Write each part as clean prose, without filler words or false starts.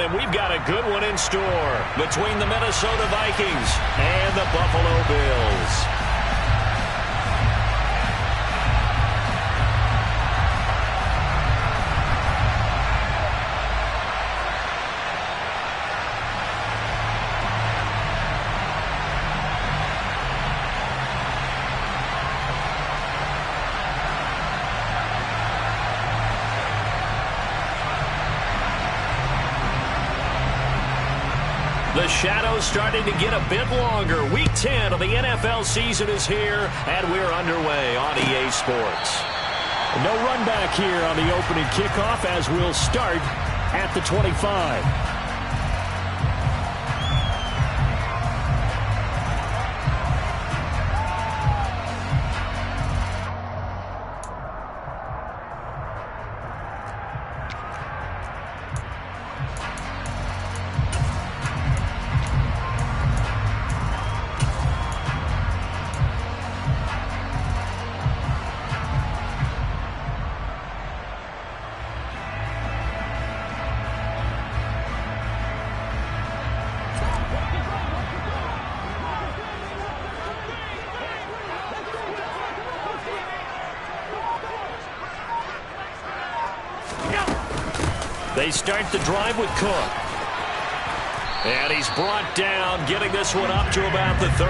one, and we've got a good one in store between the Minnesota Vikings and the Buffalo Bills. The shadow's starting to get a bit longer. Week 10 of the NFL season is here, and we're underway on EA Sports. No run back here on the opening kickoff as we'll start at the 25. They start the drive with Cook. And he's brought down, getting this one up to about the 35.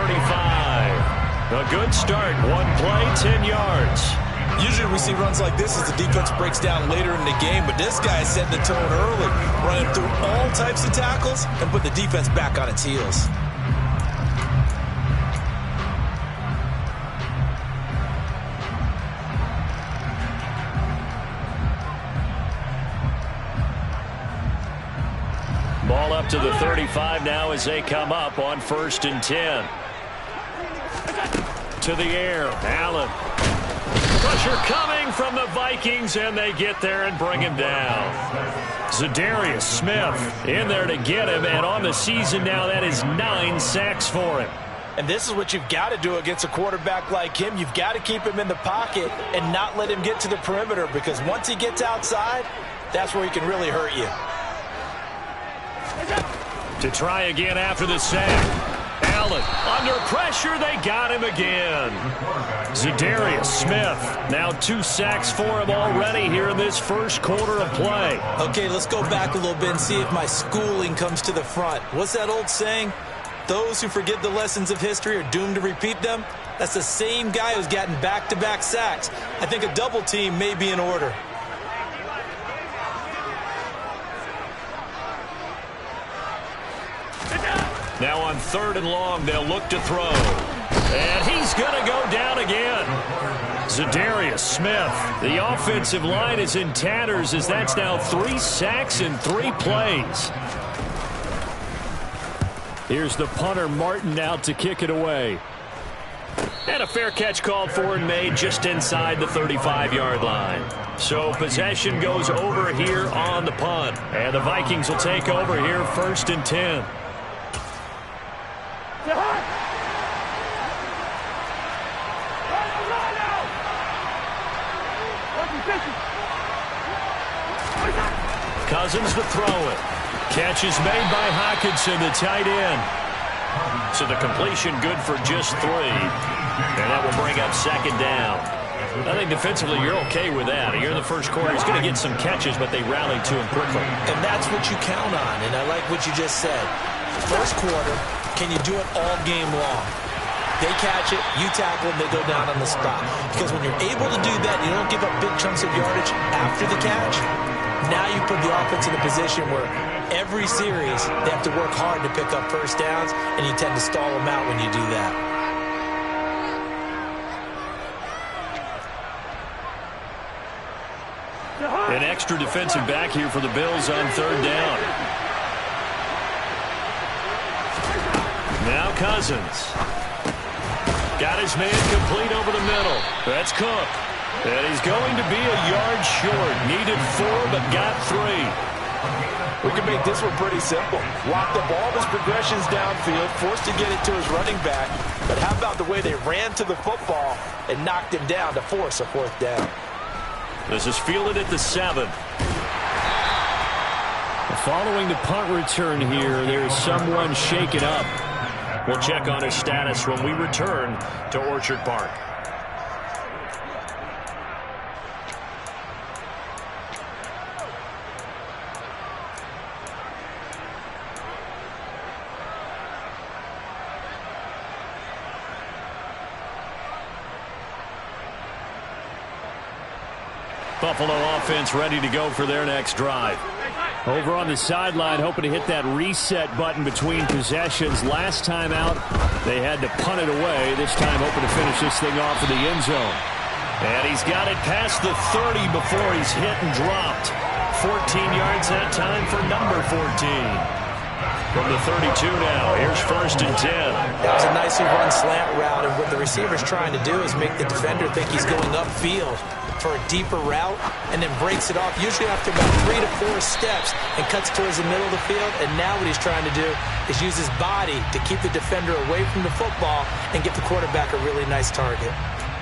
A good start. One play, 10 yards. Usually we see runs like this as the defense breaks down later in the game, but this guy is setting the tone early, running through all types of tackles and put the defense back on its heels. Ball up to the 35 now as they come up on 1st and 10. To the air, Allen. Pressure coming from the Vikings, and they get there and bring him down. Demarrius Smith in there to get him, and on the season now, that is 9 sacks for him. And this is what you've got to do against a quarterback like him. You've got to keep him in the pocket and not let him get to the perimeter, because once he gets outside, that's where he can really hurt you. To try again after the sack. Allen under pressure. They got him again. Demarrius Smith. Now 2 sacks for him already here in this first quarter of play. Okay, let's go back a little bit and see if my schooling comes to the front. What's that old saying? Those who forget the lessons of history are doomed to repeat them. That's the same guy who's gotten back-to-back sacks. I think a double team may be in order. Now on 3rd and long, they'll look to throw. And he's going to go down again. Demarrius Smith. The offensive line is in tatters as that's now 3 sacks in 3 plays. Here's the punter, Martin, out to kick it away. And a fair catch called for and made just inside the 35-yard line. So possession goes over here on the punt. And the Vikings will take over here 1st and 10. Cousins to throw it. Catch is made by Hockenson, the tight end. So the completion good for just 3. And that will bring up 2nd down. I think defensively you're okay with that. Here in the first quarter, he's going to get some catches, but they rally to him quickly. And that's what you count on, and I like what you just said. First quarter, can you do it all game long? They catch it, you tackle them, they go down on the spot. Because when you're able to do that, you don't give up big chunks of yardage after the catch. Now you put the offense in a position where every series they have to work hard to pick up first downs, and you tend to stall them out when you do that. An extra defensive back here for the Bills on 3rd down. Now Cousins. Got his man complete over the middle. That's Cook. And he's going to be a yard short. Needed 4, but got 3. We can make this one pretty simple. Walk the ball as progressions downfield, forced to get it to his running back. But how about the way they ran to the football and knocked him down to force a 4th down? This is fielded at the 7. following the punt return here, there's someone shaken up. We'll check on his status when we return to Orchard Park. Buffalo offense ready to go for their next drive. Over on the sideline, hoping to hit that reset button between possessions. Last time out, they had to punt it away. This time, hoping to finish this thing off in the end zone. And he's got it past the 30 before he's hit and dropped. 14 yards that time for number 14. From the 32 now, here's 1st and 10. That was a nicely run slant route, and what the receiver's trying to do is make the defender think he's going upfield for a deeper route, and then breaks it off, usually after about 3 to 4 steps, and cuts towards the middle of the field. And now what he's trying to do is use his body to keep the defender away from the football and give the quarterback a really nice target.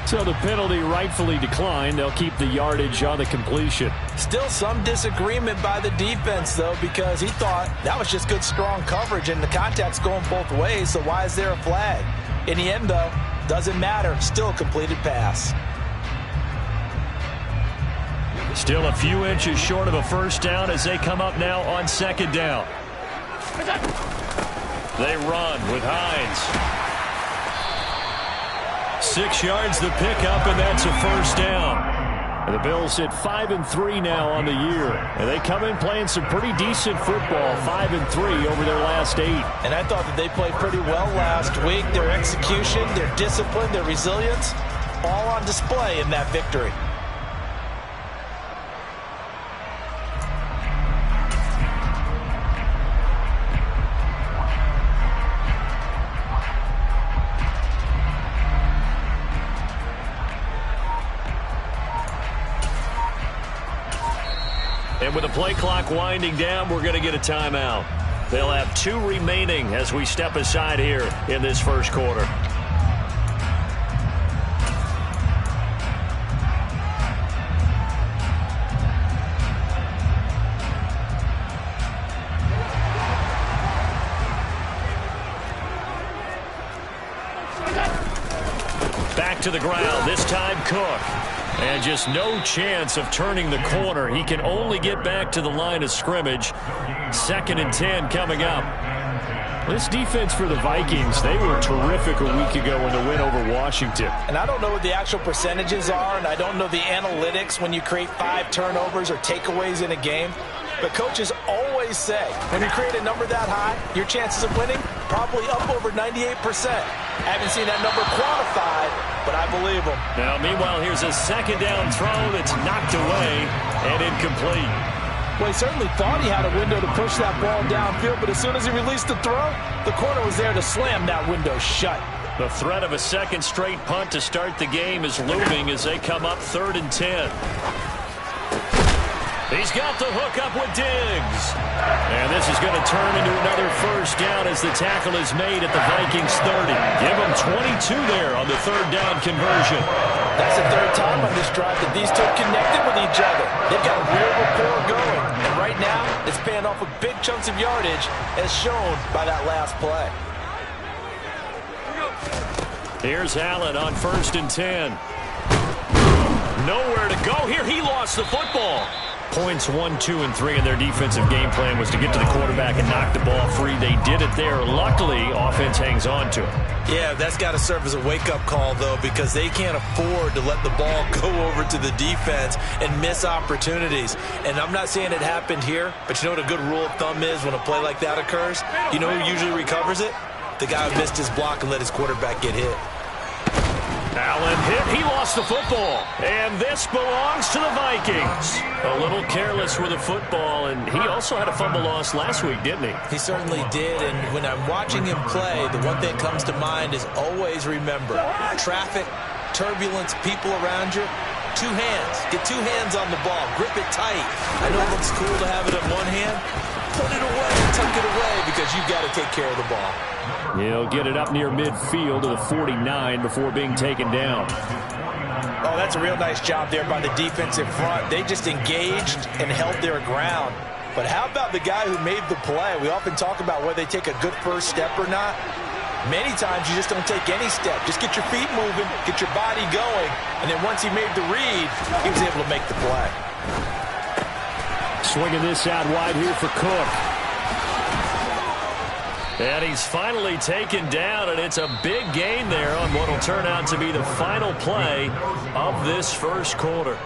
So the penalty rightfully declined. They'll keep the yardage on the completion. Still some disagreement by the defense, though, because he thought that was just good, strong coverage, and the contact's going both ways, so why is there a flag? In the end, though, doesn't matter. Still a completed pass. Still a few inches short of a first down as they come up now on 2nd down. They run with Hines. 6 yards the pickup, and that's a first down. And the Bills hit 5-3 now on the year. And they come in playing some pretty decent football, 5-3 over their last 8. And I thought that they played pretty well last week. Their execution, their discipline, their resilience, all on display in that victory. And with the play clock winding down, we're going to get a timeout. They'll have 2 remaining as we step aside here in this first quarter. Back to the ground, this time Cook. And just no chance of turning the corner. He can only get back to the line of scrimmage. 2nd and 10 coming up. This defense for the Vikings, they were terrific a week ago in the win over Washington. And I don't know what the actual percentages are, and I don't know the analytics when you create 5 turnovers or takeaways in a game. But coaches always say, when you create a number that high, your chances of winning probably up over 98%. I haven't seen that number quantified, but I believe them. Now, meanwhile, here's a 2nd down throw that's knocked away and incomplete. Well, he certainly thought he had a window to push that ball downfield, but as soon as he released the throw, the corner was there to slam that window shut. The threat of a 2nd straight punt to start the game is looming as they come up 3rd and 10. He's got the hook up with Diggs. And this is going to turn into another first down as the tackle is made at the Vikings 30. Give them 22 there on the 3rd down conversion. That's the 3rd time on this drive that these 2 connected with each other. They've got a real rapport going. And right now, it's paying off with big chunks of yardage as shown by that last play. Here's Allen on 1st and 10. Nowhere to go here. He lost the football. Points 1, 2, and 3 in their defensive game plan was to get to the quarterback and knock the ball free. They did it there. Luckily, offense hangs on to it. Yeah, that's got to serve as a wake-up call, though, because they can't afford to let the ball go over to the defense and miss opportunities. And I'm not saying it happened here, but you know what a good rule of thumb is when a play like that occurs? You know who usually recovers it? The guy who missed his block and let his quarterback get hit. Allen hit. He lost the football. And this belongs to the Vikings. A little careless with the football, and he also had a fumble loss last week, didn't he? He certainly did, and when I'm watching him play, the one thing that comes to mind is always remember, traffic, turbulence, people around you, 2 hands. Get 2 hands on the ball. Grip it tight. I know it looks cool to have it in one hand. Put it away, tuck it away, because you've got to take care of the ball. He'll get it up near midfield to the 49 before being taken down. Oh, that's a real nice job there by the defensive front. They just engaged and held their ground. But how about the guy who made the play? We often talk about whether they take a good first step or not. Many times you just don't take any step. Just get your feet moving, get your body going, and then once he made the read, he was able to make the play. Swinging this out wide here for Cook. And he's finally taken down, and it's a big gain there on what will turn out to be the final play of this first quarter.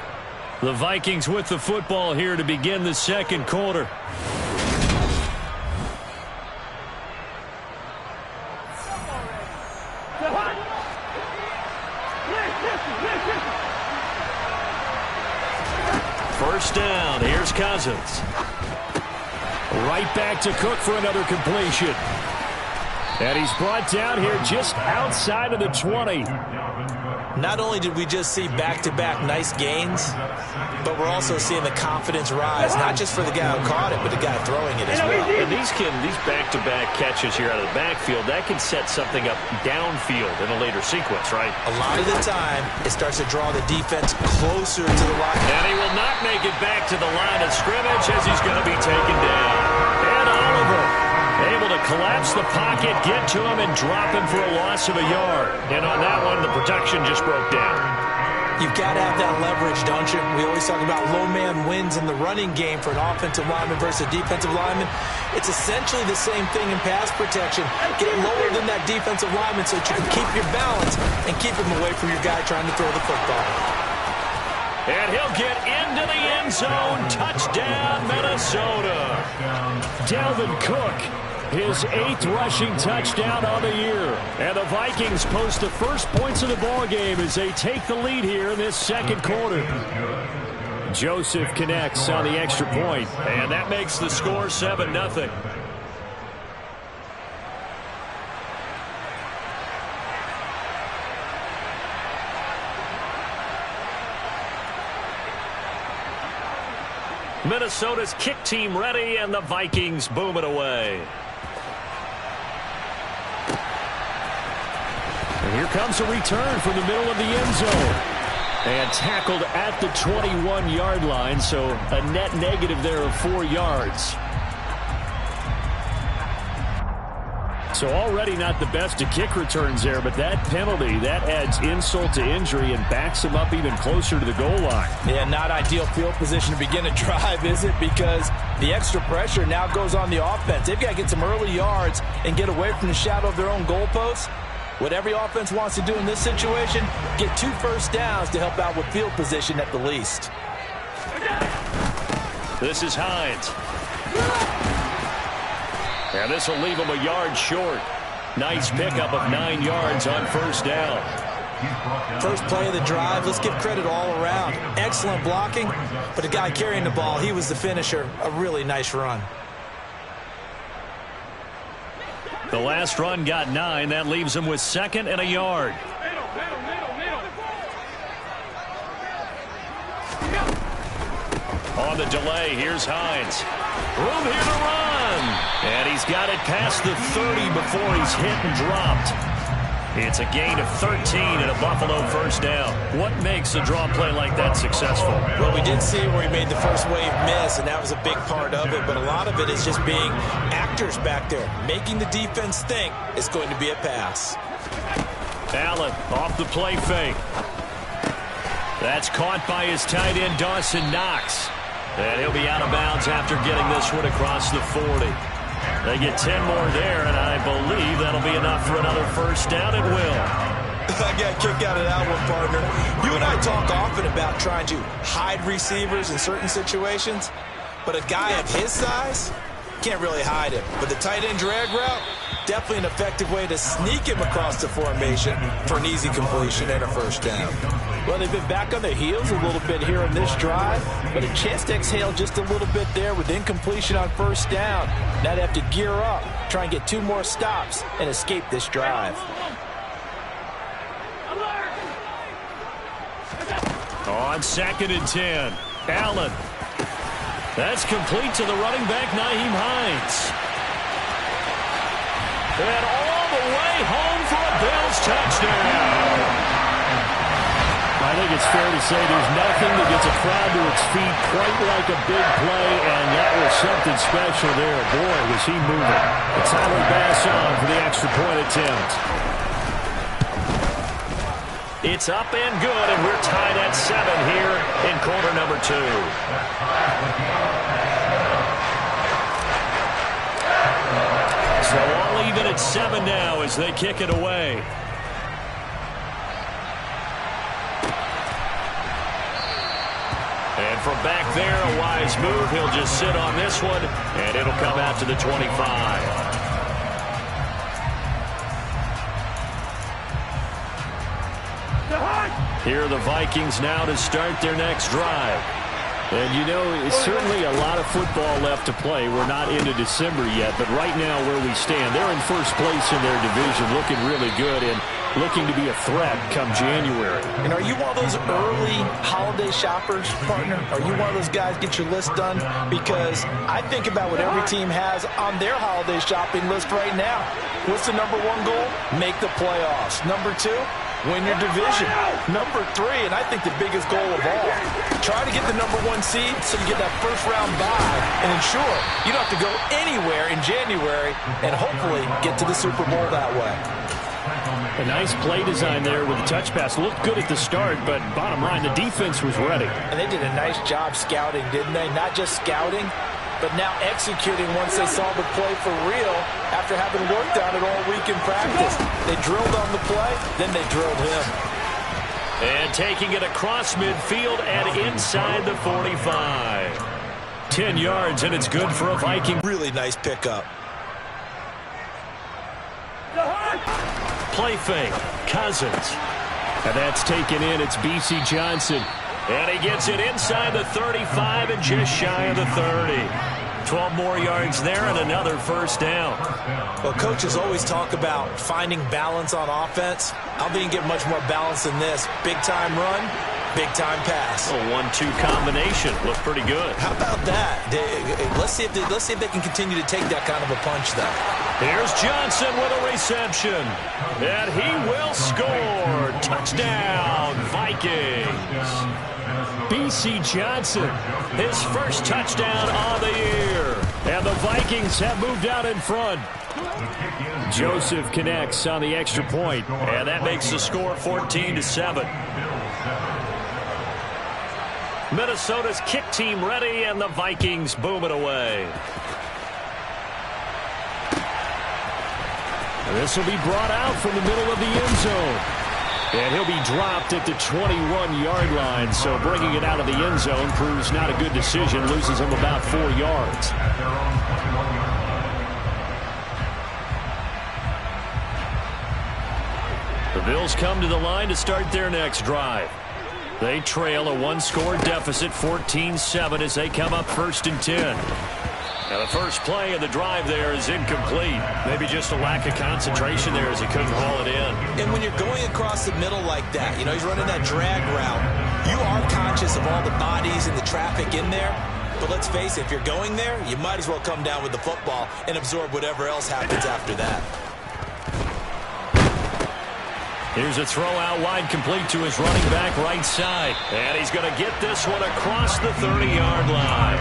The Vikings with the football here to begin the second quarter. First down, here's Cousins. Right back to Cook for another completion. And he's brought down here just outside of the 20. Not only did we just see back-to-back nice gains, but we're also seeing the confidence rise, not just for the guy who caught it, but the guy throwing it as well. And these back-to-back catches here out of the backfield, that can set something up downfield in a later sequence, right? A lot of the time, it starts to draw the defense closer to the line. And he will not make it back to the line of scrimmage as he's going to be taken down. And Oliver able to collapse the pocket, get to him, and drop him for a loss of a yard. And on that one, the protection just broke down. You've got to have that leverage, don't you? We always talk about low man wins in the running game for an offensive lineman versus a defensive lineman. It's essentially the same thing in pass protection. Get lower than that defensive lineman so that you can keep your balance and keep him away from your guy trying to throw the football. And he'll get into the end zone. Touchdown, Minnesota. Dalvin Cook, his 8th rushing touchdown on the year. And the Vikings post the first points of the ballgame as they take the lead here in this second quarter. Joseph connects on the extra point, and that makes the score 7-0. Minnesota's kick team ready, and the Vikings boom it away. And here comes a return from the middle of the end zone. And tackled at the 21-yard line, so a net negative there of 4 yards. So already not the best of kick returns there, but that penalty, that adds insult to injury and backs him up even closer to the goal line. Yeah, not ideal field position to begin a drive, is it? Because the extra pressure now goes on the offense. They've got to get some early yards and get away from the shadow of their own goalposts. What every offense wants to do in this situation, get 2 first downs to help out with field position at the least. This is Hines. And this will leave him a yard short. Nice pickup of 9 yards on first down. First play of the drive, let's give credit all around. Excellent blocking, but the guy carrying the ball, he was the finisher. A really nice run. The last run got 9. That leaves him with 2nd and a yard. On the delay, here's Hines. Room here to run. And he's got it past the 30 before he's hit and dropped. It's a gain of 13 and a Buffalo first down. What makes a draw play like that successful? Well, we did see where he made the first wave miss, and that was a big part of it. But a lot of it is just being actors back there, making the defense think it's going to be a pass. Allen off the play fake. That's caught by his tight end, Dawson Knox. And he'll be out of bounds after getting this one across the 40. They get 10 more there, and I believe that'll be enough for another first down. It will. I got a kick out of that one, partner. You and I talk often about trying to hide receivers in certain situations, but a guy of his size can't really hide him. But the tight end drag route, definitely an effective way to sneak him across the formation for an easy completion and a first down. Well, they've been back on their heels a little bit here on this drive, but a chance to exhale just a little bit there with incompletion on first down. Now they have to gear up, try and get 2 more stops and escape this drive. On 2nd and 10, Allen. That's complete to the running back, Nyheim Hines. And all the way home for a Bills touchdown. I think it's fair to say there's nothing that gets a crowd to its feet quite like a big play, and that was something special there. Boy, was he moving. It's Tyler Bass on for the extra point attempt. It's up and good, and we're tied at 7 here in quarter number 2. So all even at 7 now as they kick it away. And from back there, a wise move. He'll just sit on this one, and it'll come out to the 25. Here are the Vikings now to start their next drive. And, you know, it's certainly a lot of football left to play. We're not into December yet, but right now where we stand, they're in first place in their division, looking really good and looking to be a threat come January. And are you one of those early holiday shoppers, partner? Are you one of those guys get your list done? Because I think about what every team has on their holiday shopping list right now. What's the number 1 goal? Make the playoffs. Number 2? Win your division. Number 3, and I think the biggest goal of all, try to get the number 1 seed so you get that first-round bye and ensure you don't have to go anywhere in January and hopefully get to the Super Bowl that way. A nice play design there with the touch pass. Looked good at the start, but bottom line, the defense was ready. And they did a nice job scouting, didn't they? Not just scouting, but now executing once they saw the play for real after having worked on it all week in practice. They drilled on the play, then they drilled him. And taking it across midfield and inside the 45. 10 yards, and it's good for a Viking. Really nice pickup. Play fake. Cousins. And that's taken in. It's B.C. Johnson. And he gets it inside the 35 and just shy of the 30. 12 more yards there and another first down. Well, coaches always talk about finding balance on offense. I don't think you get much more balance than this. Big-time run, big-time pass. A 1-2 combination. Looked pretty good. How about that? Let's see if they can continue to take that kind of a punch, though. Here's Johnson with a reception. And he will score. Touchdown, Vikings. B.C. Johnson, his first touchdown on the year. And the Vikings have moved out in front. Joseph connects on the extra point. And that makes the score 14-7. Minnesota's kick team ready, and the Vikings boom it away. This will be brought out from the middle of the end zone. And he'll be dropped at the 21-yard line. So bringing it out of the end zone proves not a good decision. Loses him about 4 yards. The Bills come to the line to start their next drive. They trail a 1-score deficit, 14-7, as they come up 1st and 10. Now the first play of the drive there is incomplete. Maybe just a lack of concentration there as he couldn't haul it in. And when you're going across the middle like that, you know, he's running that drag route, you are conscious of all the bodies and the traffic in there. But let's face it, if you're going there, you might as well come down with the football and absorb whatever else happens after that. Here's a throw out wide, complete to his running back right side. And he's going to get this one across the 30-yard line.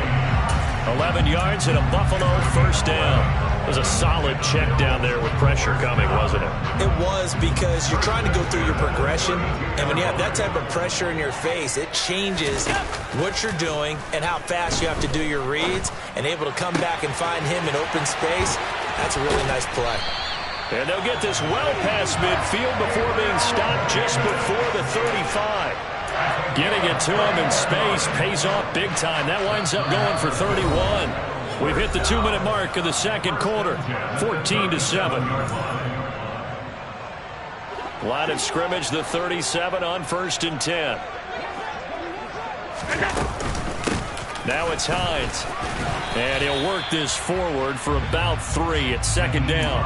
11 yards and a Buffalo first down. It was a solid check down there with pressure coming, wasn't it? It was, because you're trying to go through your progression, and when you have that type of pressure in your face, it changes what you're doing and how fast you have to do your reads, and able to come back and find him in open space. That's a really nice play. And they'll get this well past midfield before being stopped just before the 35. Getting it to him in space pays off big time. That winds up going for 31. We've hit the 2-minute mark of the second quarter. 14-7. Line of scrimmage, the 37 on 1st and 10. Now it's Hines. And he'll work this forward for about 3 at 2nd down.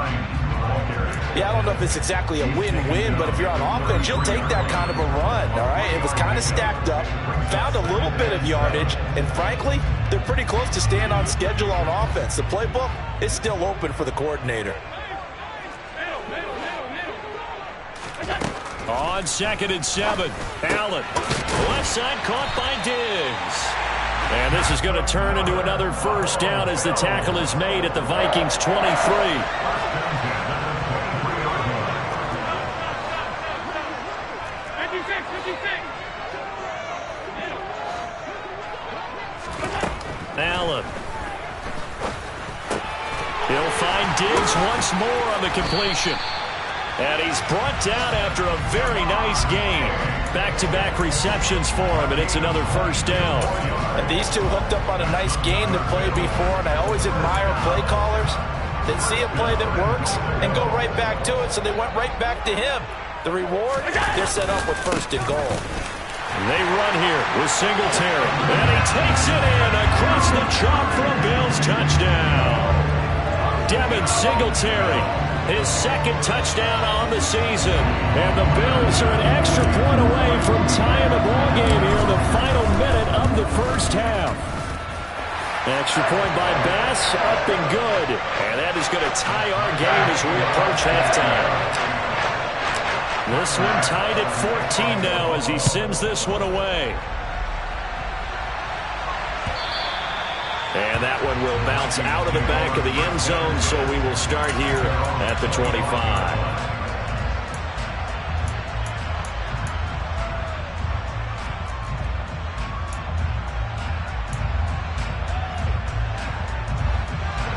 Yeah, I don't know if it's exactly a win-win, but if you're on offense, you'll take that kind of a run, all right? It was kind of stacked up, found a little bit of yardage, and frankly, they're pretty close to staying on schedule on offense. The playbook is still open for the coordinator. On 2nd and 7, Allen. Left side caught by Diggs. And this is going to turn into another first down as the tackle is made at the Vikings 23. Allen. He'll find Diggs once more on the completion. And he's brought down after a very nice game. Back-to-back receptions for him, and it's another first down. And these two hooked up on a nice game that played before, and I always admire play callers that see a play that works and go right back to it, so they went right back to him. The reward, they're set up with 1st and goal. They run here with Singletary, and he takes it in across the chalk for a Bills touchdown. Devin Singletary, his 2nd touchdown on the season, and the Bills are an extra point away from tying the ball game here in the final minute of the first half. Extra point by Bass, up and good, and that is going to tie our game as we approach halftime. This one tied at 14 now as he sends this one away. And that one will bounce out of the back of the end zone, so we will start here at the 25.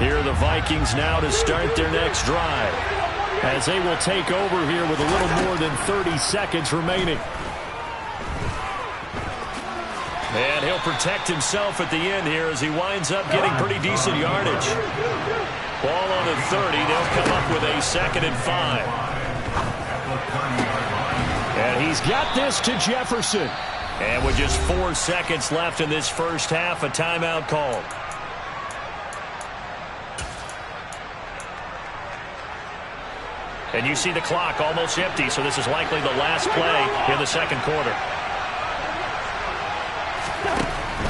Here are the Vikings now to start their next drive, as they will take over here with a little more than 30 seconds remaining. And he'll protect himself at the end here as he winds up getting pretty decent yardage. Ball on the 30. They'll come up with a 2nd and 5. And he's got this to Jefferson. And with just 4 seconds left in this first half, a timeout called. And you see the clock almost empty, so this is likely the last play in the second quarter.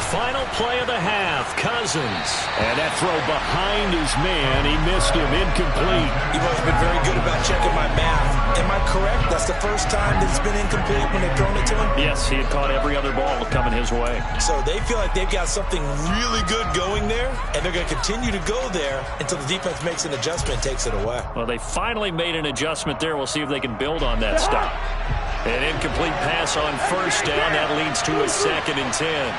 Final play of the half, Cousins. And that throw behind his man, he missed him, incomplete. You've always been very good about checking my math. Am I correct? That's the first time that it's been incomplete when they've thrown it to him? Yes, he had caught every other ball coming his way. So they feel like they've got something really good going there, and they're going to continue to go there until the defense makes an adjustment and takes it away. Well, they finally made an adjustment there. We'll see if they can build on that stuff. An incomplete pass on first down. That leads to a 2nd and 10.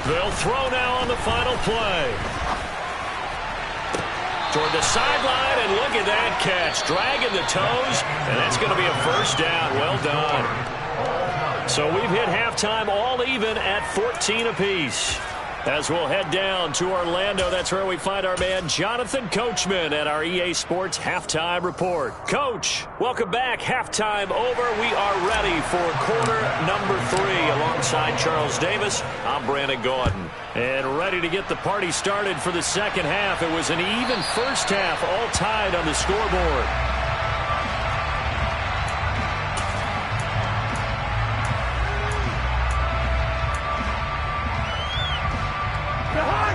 They'll throw now on the final play. Toward the sideline, and look at that catch. Dragging the toes, and that's going to be a first down. Well done. So we've hit halftime all even at 14 apiece. As we'll head down to Orlando, that's where we find our man Jonathan Coachman at our EA Sports Halftime Report. Coach, welcome back. Halftime over. We are ready for quarter number 3. Alongside Charles Davis, I'm Brandon Gaudin. And ready to get the party started for the second half. It was an even first half, all tied on the scoreboard.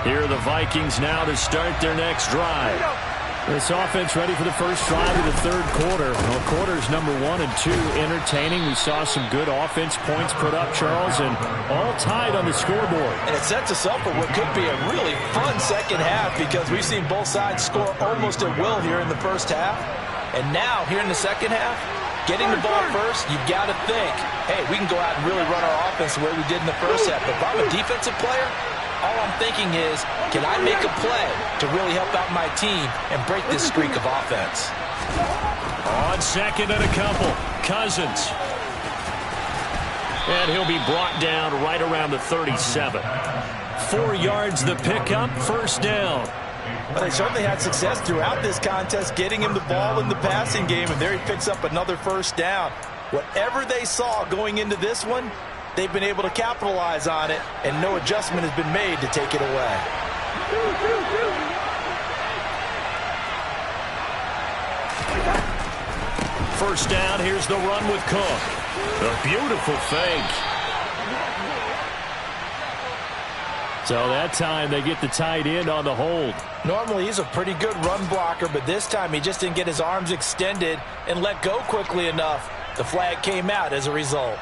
Here are the Vikings now to start their next drive. This offense ready for the first drive of the third quarter. Well, quarters number 1 and 2 entertaining. We saw some good offense points put up, Charles, and all tied on the scoreboard. And it sets us up for what could be a really fun second half because we've seen both sides score almost at will here in the first half. And now, here in the second half, getting the ball first, you've got to think, hey, we can go out and really run our offense the way we did in the first half. But if I'm a defensive player, all I'm thinking is, can I make a play to really help out my team and break this streak of offense? On 2nd and a couple, Cousins. And he'll be brought down right around the 37. 4 yards the pickup, first down. Well, they certainly had success throughout this contest, getting him the ball in the passing game, and there he picks up another first down. Whatever they saw going into this one, they've been able to capitalize on it, and no adjustment has been made to take it away. First down, here's the run with Cook. A beautiful fake. So that time they get the tight end on the hold. Normally he's a pretty good run blocker, but this time he just didn't get his arms extended and let go quickly enough. The flag came out as a result.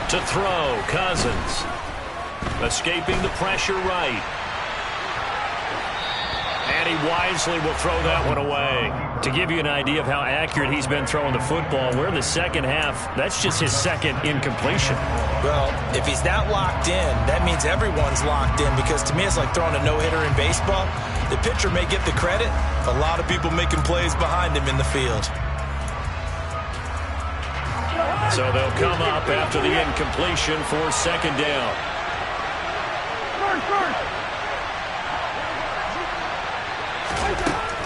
To throw, Cousins. Escaping the pressure right. And he wisely will throw that one away. To give you an idea of how accurate he's been throwing the football, we're in the second half. That's just his second incompletion. Well, if he's that locked in, that means everyone's locked in, because to me it's like throwing a no-hitter in baseball. The pitcher may get the credit, a lot of people making plays behind him in the field. So they'll come up after the incompletion for second down.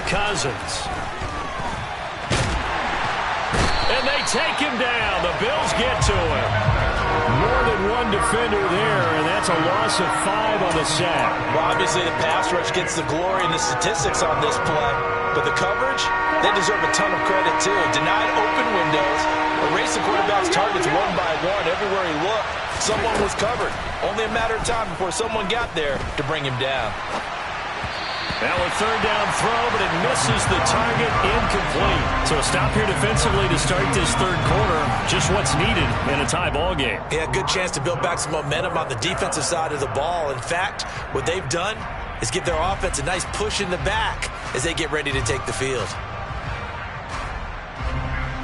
Cousins. And they take him down. The Bills get to him. More than one defender there, and that's a loss of 5 on the sack. Well, obviously the pass rush gets the glory and the statistics on this play, but the coverage, they deserve a ton of credit too. Denied open windows, erased the quarterback's targets one by one. Everywhere he looked, someone was covered. Only a matter of time before someone got there to bring him down. Now a third down throw, but it misses the target, incomplete. So a stop here defensively to start this third quarter. Just what's needed in a tie ball game. Yeah, good chance to build back some momentum on the defensive side of the ball. In fact, what they've done is give their offense a nice push in the back as they get ready to take the field.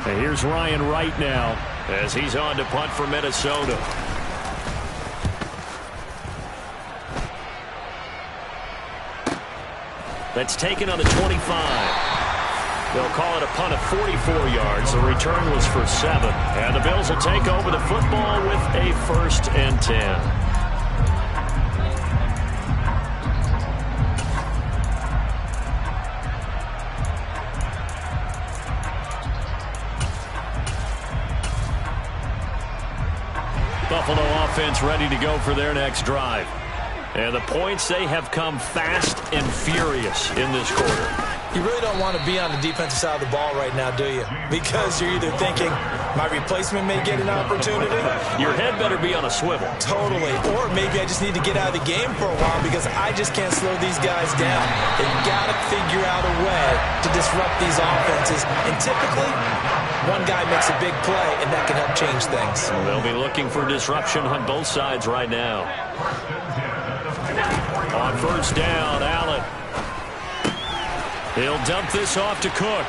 And here's Ryan Wright now as he's on to punt for Minnesota. That's taken on the 25. They'll call it a punt of 44 yards. The return was for 7. And the Bills will take over the football with a 1st and 10. Buffalo offense ready to go for their next drive. And the points, they have come fast and furious in this quarter. You really don't want to be on the defensive side of the ball right now, do you? Because you're either thinking, my replacement may get an opportunity. Your head better be on a swivel. Totally. Or maybe I just need to get out of the game for a while because I just can't slow these guys down. They've got to figure out a way to disrupt these offenses. And typically, one guy makes a big play, and that can help change things. They'll be looking for disruption on both sides right now. On first down, Allen. He'll dump this off to Cook.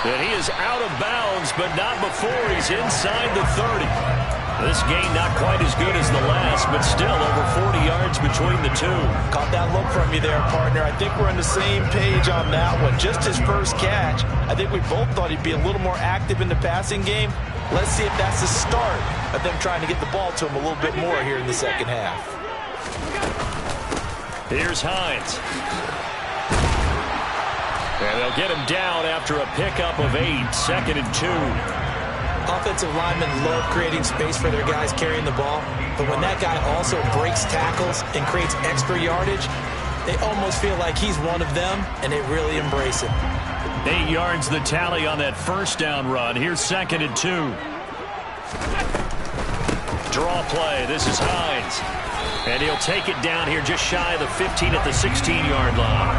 And he is out of bounds, but not before he's inside the 30. This gain not quite as good as the last, but still over 40 yards between the two. Caught that look from you there, partner. I think we're on the same page on that one. Just his first catch. I think we both thought he'd be a little more active in the passing game. Let's see if that's the start of them trying to get the ball to him a little bit more here in the second half. Here's Hines. And they'll get him down after a pickup of 8, 2nd and 2. Offensive linemen love creating space for their guys carrying the ball, but when that guy also breaks tackles and creates extra yardage, they almost feel like he's one of them, and they really embrace him. 8 yards the tally on that first down run. Here's 2nd and 2. Draw play. This is Hines. And he'll take it down here just shy of the 15 at the 16-yard line.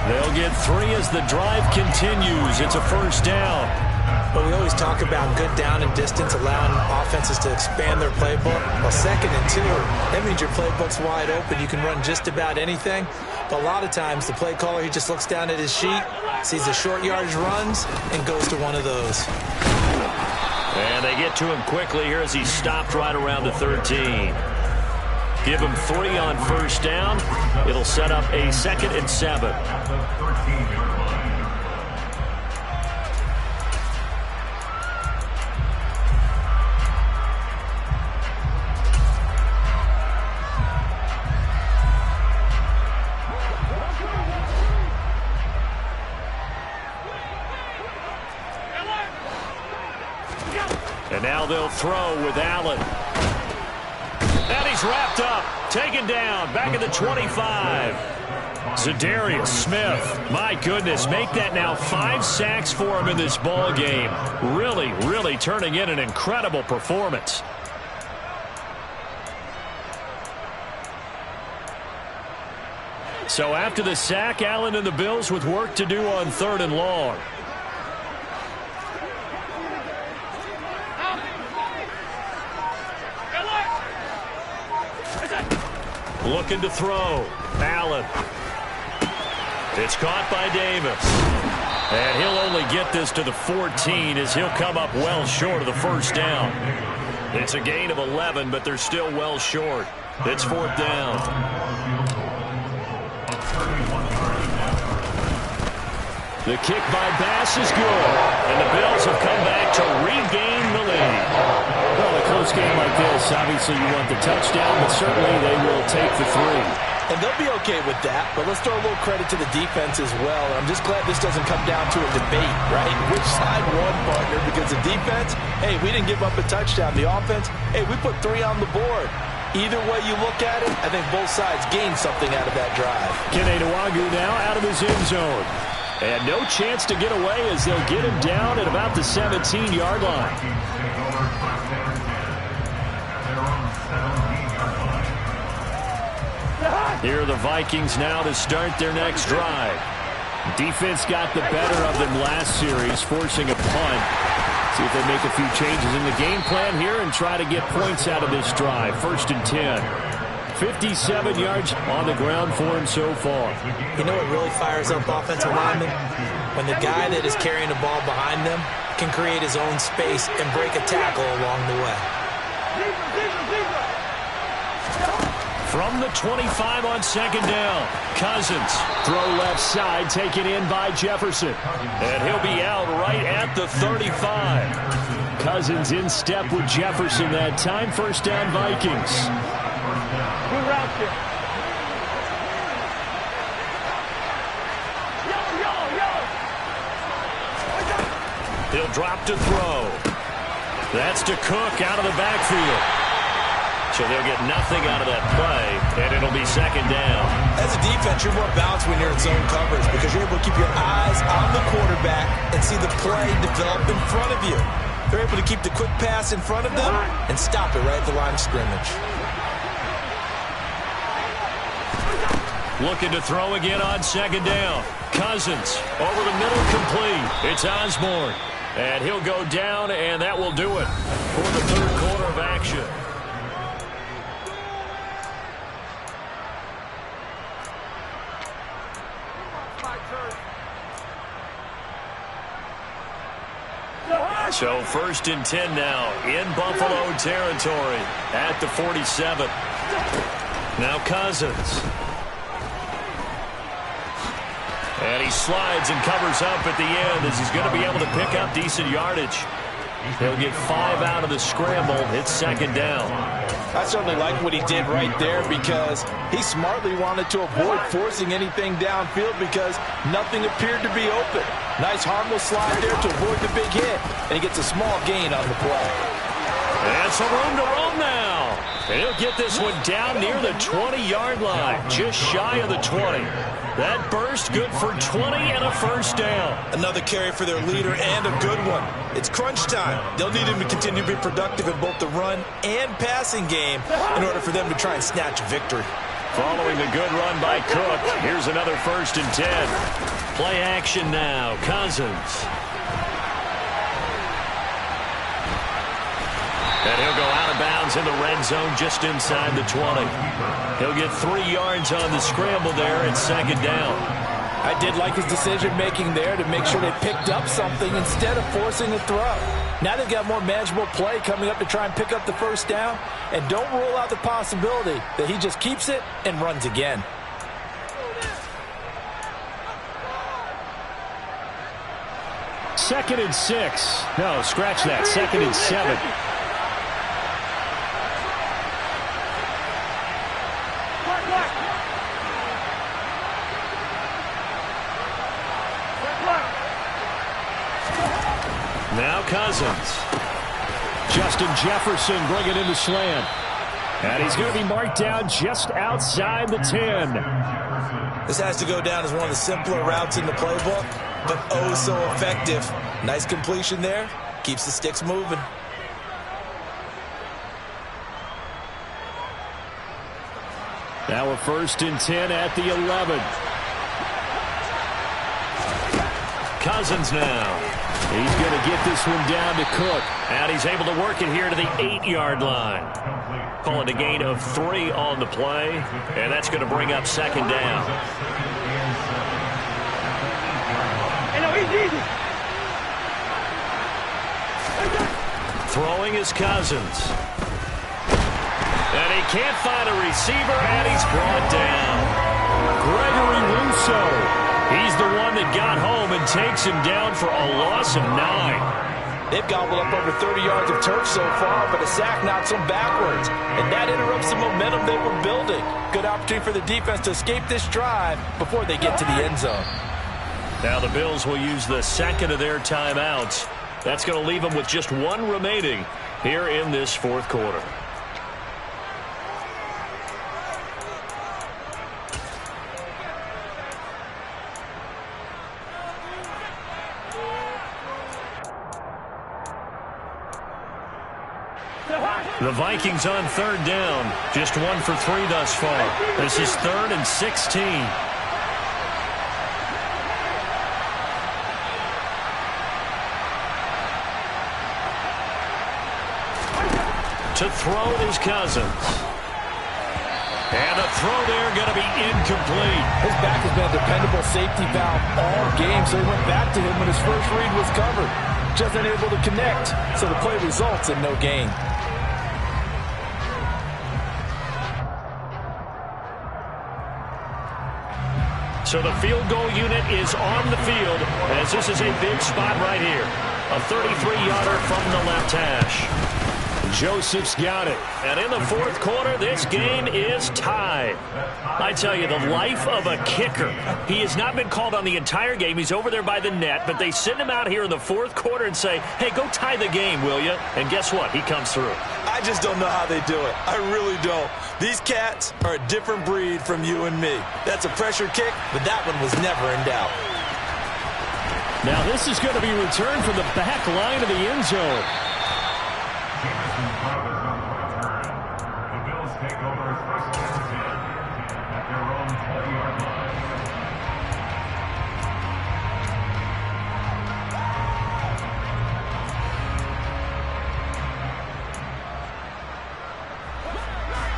They'll get 3 as the drive continues. It's a first down. But we always talk about good down and distance, allowing offenses to expand their playbook. Well, 2nd and 2, that means your playbook's wide open. You can run just about anything. But a lot of times, the play caller, he just looks down at his sheet, sees the short yardage runs, and goes to one of those. And they get to him quickly here as he's stopped right around the 13. Give him 3 on first down. It'll set up a 2nd and 7. And now they'll throw with Allen. And he's wrapped up, taken down, back at the 25. Demarrius Smith, my goodness, make that now 5 sacks for him in this ball game. Really, really turning in an incredible performance. So after the sack, Allen and the Bills with work to do on 3rd and long. Looking to throw. Allen. It's caught by Davis. And he'll only get this to the 14 as he'll come up well short of the first down. It's a gain of 11, but they're still well short. It's 4th down. The kick by Bass is good. And the Bills have come back to regain the lead. Well, a close game like this, obviously you want the touchdown, but certainly they will take the 3. And they'll be okay with that, but let's throw a little credit to the defense as well. I'm just glad this doesn't come down to a debate, right? Which side won, partner? Because the defense, hey, we didn't give up a touchdown. The offense, hey, we put 3 on the board. Either way you look at it, I think both sides gained something out of that drive. Kene Nwangwu now out of his end zone. And no chance to get away as they'll get him down at about the 17-yard line. Here are the Vikings now to start their next drive. Defense got the better of them last series, forcing a punt. See if they make a few changes in the game plan here and try to get points out of this drive. 1st and 10. 57 yards on the ground for him so far. You know what really fires up offensive linemen? When the guy that is carrying the ball behind them can create his own space and break a tackle along the way. From the 25 on 2nd down, Cousins. Throw left side, taken in by Jefferson. And he'll be out right at the 35. Cousins in step with Jefferson that time. 1st down, Vikings. Good route here. He'll drop to throw. That's to Cook out of the backfield. So they'll get nothing out of that play, and it'll be 2nd down. As a defense, you're more balanced when you're in zone coverage because you're able to keep your eyes on the quarterback and see the play develop in front of you. They're able to keep the quick pass in front of them and stop it right at the line of scrimmage. Looking to throw again on 2nd down. Cousins over the middle, complete. It's Osborne. And he'll go down, and that will do it for the 3rd quarter of action. So 1st and 10 now in Buffalo territory at the 47. Now Cousins. And he slides and covers up at the end as he's going to be able to pick up decent yardage. He'll get 5 out of the scramble. It's 2nd down. I certainly like what he did right there because he smartly wanted to avoid forcing anything downfield because nothing appeared to be open. Nice harmless slide there to avoid the big hit, and he gets a small gain on the play. And some room to roam now. And he'll get this one down near the 20-yard line, just shy of the 20. That burst good for 20 and a 1st down. Another carry for their leader and a good one. It's crunch time. They'll need him to continue to be productive in both the run and passing game in order for them to try and snatch a victory. Following the good run by Cook, here's another 1st and 10. Play action now, Cousins. And he'll go out of bounds in the red zone just inside the 20. He'll get 3 yards on the scramble there at 2nd down. I did like his decision-making there to make sure they picked up something instead of forcing a throw. Now they've got more manageable play coming up to try and pick up the 1st down. And don't rule out the possibility that he just keeps it and runs again. Second and 6. No, scratch that. 2nd and 7. Now Cousins. Justin Jefferson bringing in the slant. And he's going to be marked down just outside the 10. This has to go down as one of the simpler routes in the playbook, but oh so effective. Nice completion there. Keeps the sticks moving. Now a 1st and 10 at the 11. Cousins now. He's going to get this one down to Cook. And he's able to work it here to the 8-yard line. Calling a gain of 3 on the play. And that's going to bring up 2nd down. Throwing is Cousins. And he can't find a receiver, and he's brought down. Gregory Rousseau. He's the one that got home and takes him down for a loss of 9. They've gobbled up over 30 yards of turf so far, but a sack knocks them backwards. And that interrupts the momentum they were building. Good opportunity for the defense to escape this drive before they get to the end zone. Now the Bills will use the 2nd of their timeouts. That's going to leave them with just 1 remaining here in this 4th quarter. The Vikings on 3rd down. Just 1 for 3 thus far. This is 3rd and 16. To throw is Cousins. And the throw there going to be incomplete. His back has been a dependable safety valve all game, so he went back to him when his first read was covered. Just unable to connect, so the play results in no gain. So the field goal unit is on the field, as this is a big spot right here. A 33-yarder from the left hash. Joseph's got it. And in the 4th quarter, this game is tied. I tell you, the life of a kicker. He has not been called on the entire game. He's over there by the net, but they send him out here in the 4th quarter and say, hey, go tie the game, will you? And guess what? He comes through. I just don't know how they do it. I really don't. These cats are a different breed from you and me. That's a pressure kick, but that one was never in doubt. Now this is going to be returned from the back line of the end zone.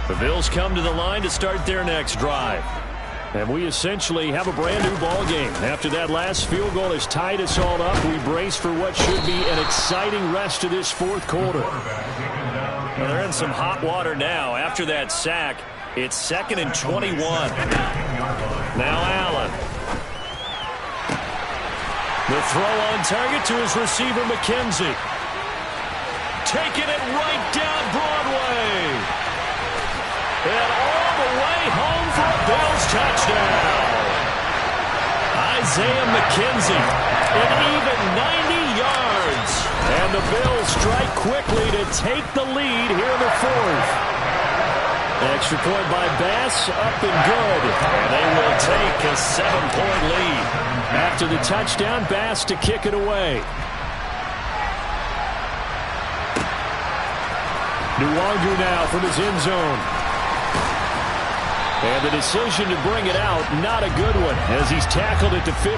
The Bills come to the line to start their next drive. And we essentially have a brand new ball game. After that last field goal has tied us all up, we brace for what should be an exciting rest of this 4th quarter. Well, they're in some hot water now. After that sack, it's 2nd and 21. Now Allen. The throw on target to his receiver, McKenzie. Taking it right down Broadway. And all the way home for a Bills touchdown. Isaiah McKenzie, an even 90 yards. And the Bills strike quickly to take the lead here in the 4th. Extra point by Bass, up and good. And they will take a 7-point lead. After the touchdown, Bass to kick it away. Nwangu now from his end zone. And the decision to bring it out, not a good one, as he's tackled it to 15.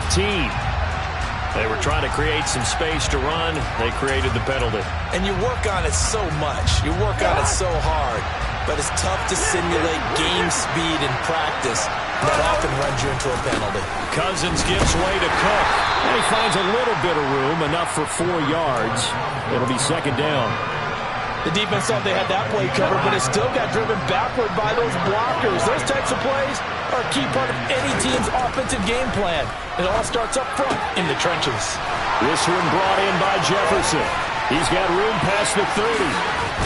They were trying to create some space to run. They created the penalty. And you work on it so much. You work on it so hard. But it's tough to simulate game speed in practice. That often runs you into a penalty. Cousins gives way to Cook. And he finds a little bit of room, enough for 4 yards. It'll be 2nd down. The defense thought they had that play covered, but it still got driven backward by those blockers. Those types of plays are a key part of any team's offensive game plan. It all starts up front in the trenches. This one brought in by Jefferson. He's got room past the 30.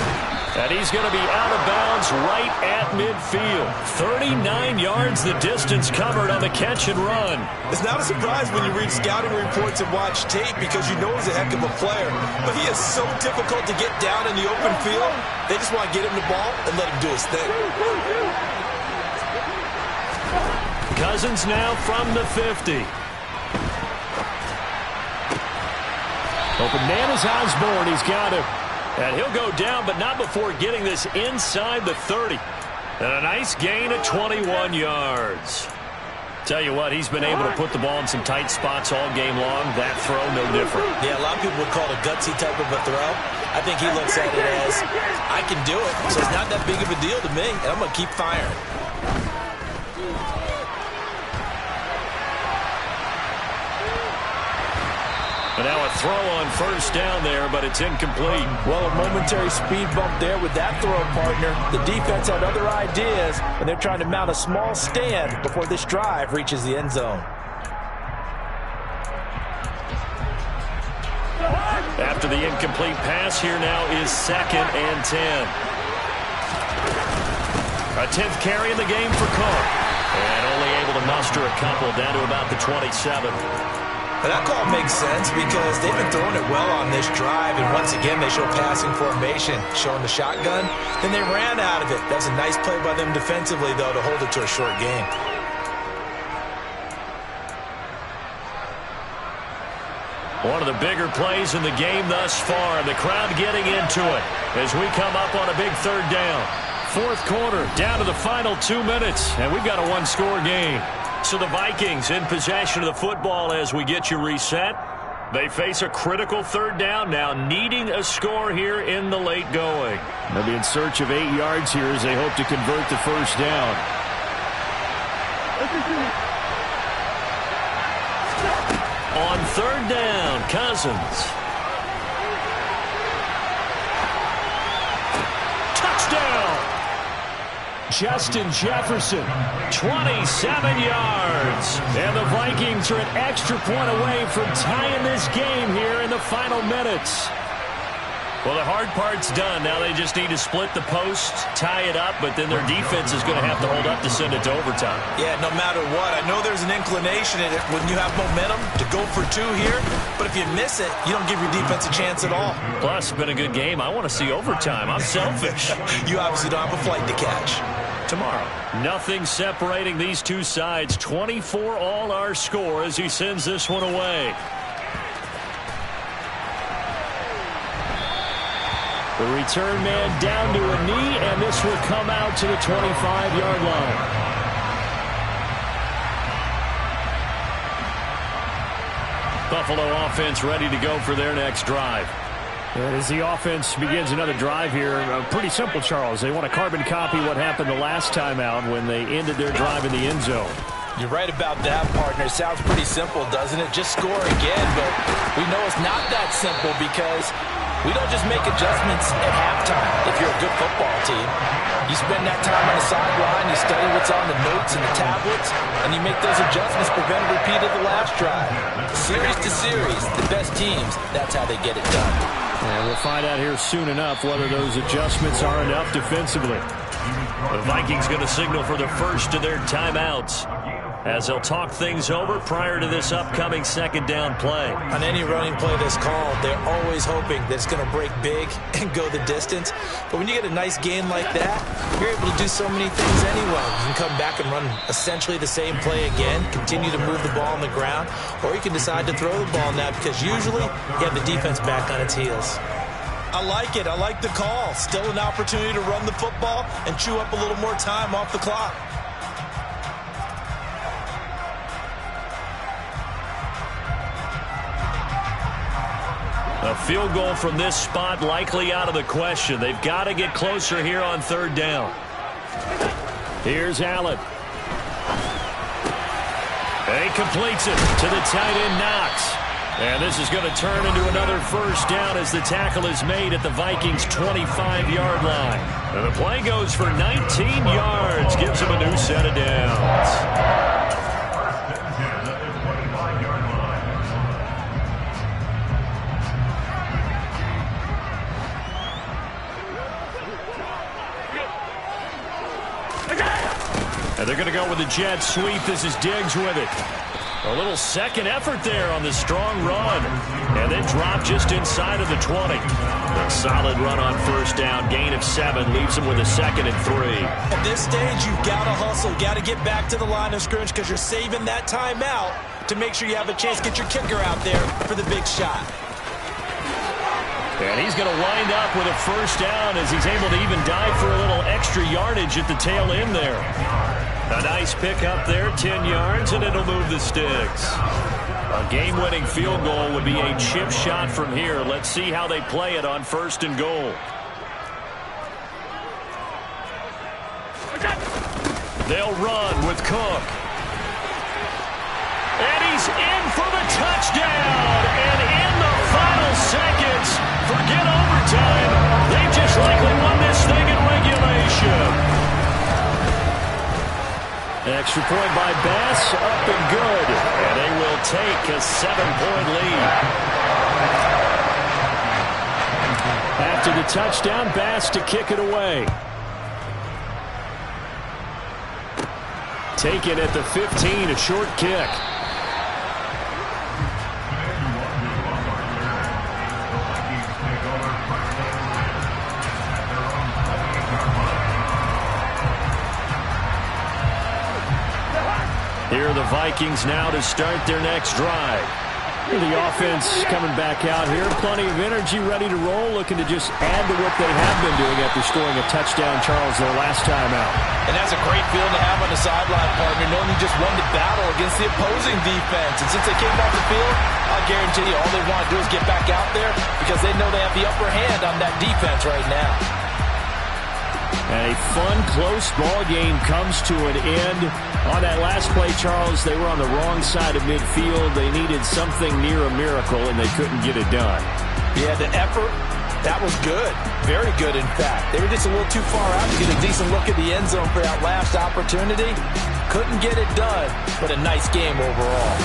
And he's going to be out of bounds right at midfield. 39 yards the distance covered on the catch and run. It's not a surprise when you read scouting reports and watch tape because you know he's a heck of a player. But he is so difficult to get down in the open field. They just want to get him the ball and let him do his thing. Cousins now from the 50. Open man is Osborne. He's got him. And he'll go down, but not before getting this inside the 30. And a nice gain of 21 yards. Tell you what, he's been able to put the ball in some tight spots all game long. That throw, no different. Yeah, a lot of people would call it a gutsy type of a throw. I think he looks at it as, I can do it, so it's not that big of a deal to me, and I'm going to keep firing. And now a throw on first down there, but it's incomplete. Well, a momentary speed bump there with that throw, partner. The defense had other ideas, and they're trying to mount a small stand before this drive reaches the end zone. After the incomplete pass, here now is 2nd and 10. A 10th carry in the game for Cook. And only able to muster a couple down to about the 27. But that call makes sense because they've been throwing it well on this drive, and once again they show passing formation, showing the shotgun. Then they ran out of it. That was a nice play by them defensively, though, to hold it to a short game. One of the bigger plays in the game thus far, and the crowd getting into it as we come up on a big 3rd down. 4th quarter, down to the final 2 minutes, and we've got a one-score game. So the Vikings in possession of the football as we get you reset. They face a critical 3rd down now, needing a score here in the late going. They'll be in search of 8 yards here as they hope to convert the first down. On 3rd down, Cousins. Touchdown! Justin Jefferson, 27 yards. And the Vikings are an extra point away from tying this game here in the final minutes. Well, the hard part's done. Now they just need to split the post, tie it up, but then their defense is going to have to hold up to send it to overtime. Yeah, no matter what. I know there's an inclination in it when you have momentum to go for 2 here, but if you miss it, you don't give your defense a chance at all. Plus, it's been a good game. I want to see overtime. I'm selfish. You obviously don't have a flight to catch. Tomorrow, nothing separating these two sides. 24 all our score as he sends this one away. The return man down to a knee, and this will come out to the 25-yard line. Buffalo offense ready to go for their next drive. As the offense begins another drive here, pretty simple, Charles. They want to carbon copy what happened the last time out when they ended their drive in the end zone. You're right about that, partner. It sounds pretty simple, doesn't it? Just score again, but we know it's not that simple because we don't just make adjustments at halftime if you're a good football team. You spend that time on the sideline, you study what's on the notes and the tablets, and you make those adjustments, prevent a repeat of the last drive. Series to series, the best teams, that's how they get it done. And we'll find out here soon enough whether those adjustments are enough defensively. The Vikings going to signal for the first of their timeouts as they'll talk things over prior to this upcoming 2nd down play. On any running play that's called, they're always hoping that it's going to break big and go the distance. But when you get a nice gain like that, you're able to do so many things anyway. You can come back and run essentially the same play again, continue to move the ball on the ground, or you can decide to throw the ball now because usually you have the defense back on its heels. I like it. I like the call. Still an opportunity to run the football and chew up a little more time off the clock. A field goal from this spot likely out of the question. They've got to get closer here on 3rd down. Here's Allen. He completes it to the tight end, Knox. And this is going to turn into another first down as the tackle is made at the Vikings' 25-yard line. And the play goes for 19 yards, gives him a new set of downs. And they're going to go with the jet sweep. This is Diggs with it. A little second effort there on the strong run. And then drop just inside of the 20. A solid run on first down. Gain of 7 leaves him with a 2nd and 3. At this stage, you've got to hustle. Got to get back to the line of scrimmage because you're saving that timeout to make sure you have a chance to get your kicker out there for the big shot. And he's going to wind up with a first down as he's able to even dive for a little extra yardage at the tail end there. A nice pick up there, 10 yards, and it'll move the sticks. A game-winning field goal would be a chip shot from here. Let's see how they play it on 1st and goal. They'll run with Cook. And he's in for the touchdown. And in the final seconds, forget overtime. They just likely won this thing in regulation. Extra point by Bass, up and good. And they will take a 7-point lead. After the touchdown, Bass to kick it away. Taken at the 15, a short kick. Here are the Vikings now to start their next drive. The offense coming back out here. Plenty of energy, ready to roll, looking to just add to what they have been doing after scoring a touchdown, Charles, their last time out. And that's a great feeling to have on the sideline, partner, knowing you just won the battle against the opposing defense. And since they came off the field, I guarantee you all they want to do is get back out there because they know they have the upper hand on that defense right now. And a fun, close ball game comes to an end. On that last play, Charles, they were on the wrong side of midfield. They needed something near a miracle, and they couldn't get it done. Yeah, the effort, that was good. Very good, in fact. They were just a little too far out to get a decent look at the end zone for that last opportunity. Couldn't get it done, but a nice game overall.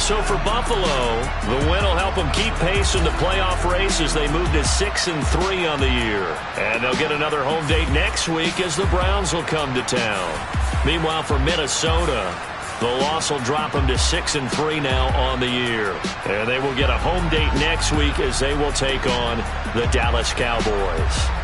So for Buffalo, the win will help them keep pace in the playoff race as they move to 6-3 on the year. And they'll get another home date next week as the Browns will come to town. Meanwhile, for Minnesota, the loss will drop them to 6-3 now on the year. And they will get a home date next week as they will take on the Dallas Cowboys.